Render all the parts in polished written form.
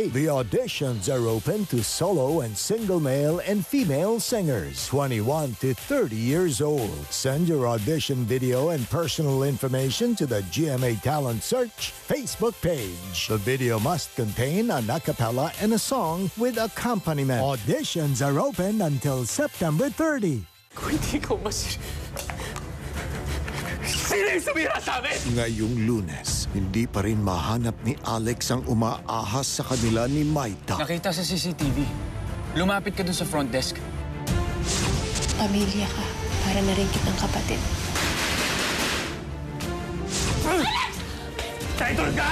The auditions are open to solo and single male and female singers, 21 to 30 years old. Send your audition video and personal information to the GMA Talent Search Facebook page. The video must contain an a cappella and a song with accompaniment. Auditions are open until September 30. Kung hindi ko Sino yung sumira sa amin? Ngayong Lunes, hindi pa rin mahanap ni Alex ang umaahas sa kanila ni Maita. Nakita sa CCTV. Lumapit ka dun sa front desk. Pamilya ka. Para na rin kitang kapatid. Traitor ka!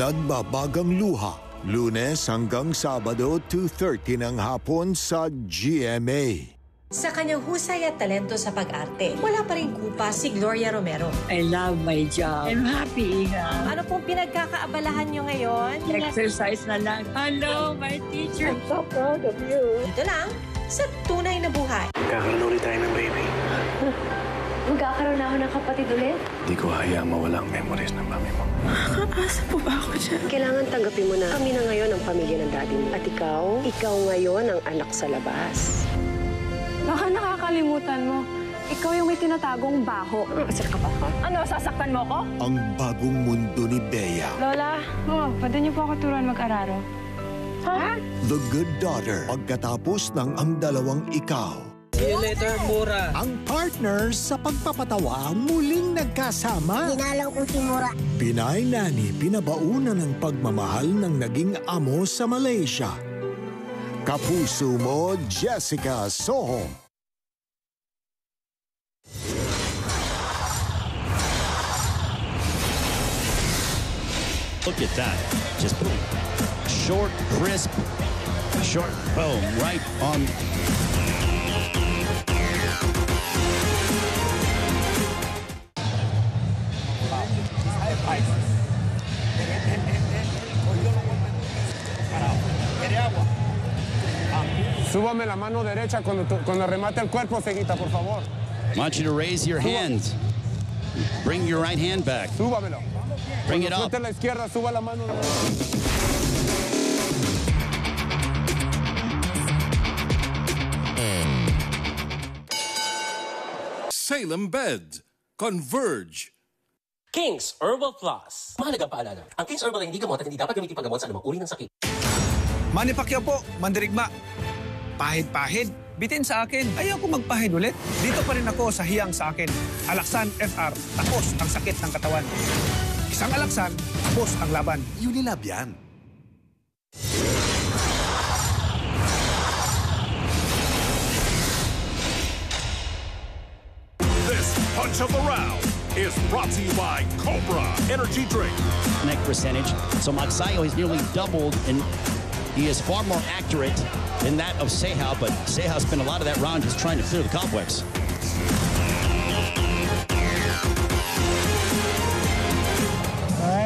Nagbabagang luha. Lunes hanggang Sabado, 2:30 ng hapon sa GMA. Sa kanyang husay at talento sa pag-arte, wala pa rin kupa si Gloria Romero. I love my job. I'm happy. Ano pong pinagkakaabalahan nyo ngayon? Exercise na lang. Hello, my teacher. I'm so proud of you. Dito lang, sa tunay na buhay. Magkakaroon ulit tayo ng baby. Magkakaroon na ako ng kapatid ulit? Di ko hayaang mawala ang memories ng mami mo. Makakapasa po ba ako dyan? Kailangan tanggapin mo na kami na ngayon ang pamilya ng daddy mo. At ikaw ngayon ang anak sa labas. Baka nakakalimutan mo. Ikaw yung may tinatagong baho. Kasal ka ba ka? Ano, sasaktan mo ko? Ang bagong mundo ni Bea. Lola, pwede niyo po ako turuan mag-araro. Ha? The Good Daughter. Pagkatapos ng Ang Dalawang Ikaw. See you later, Mura. Ang partners sa pagpapatawa muling nagkasama. Ginalaw ko si Mura. Pinay Nani pinabaunan ng pagmamahal ng naging amo sa Malaysia. Kapuso Mo, Jessica Soho. Look at that. Just boom. Short, crisp, short, boom, right on. Súbame la mano derecha cuando remate el cuerpo, Ceguita, por favor. I want you to raise your hand. Bring your right hand back. Súbamelo. Bring it up. Suelte la izquierda, suba la mano. Salem Beds. Converge. King's Herbal Plus. Mahalagang paalala. Ang King's Herbal ay hindi gamot at hindi dapat gamitin paggamot sa anumang uri ng sakit. Manny Pacquiao po, mandirigma. Pahid-pahid, bitin sa akin. Ayoko magpahid ulit. Dito pa rin ako sa hiyang sa akin. Alaksan FR, tapos ang sakit ng katawan. Isang alaksan, tapos ang laban. Unilab yan. This Punch of the Round is brought to you by Cobra Energy Drink. Neck percentage. So Magsayo has nearly doubled, and he is far more accurate than that of Ceja, but Ceja spent a lot of that round just trying to clear the cobwebs.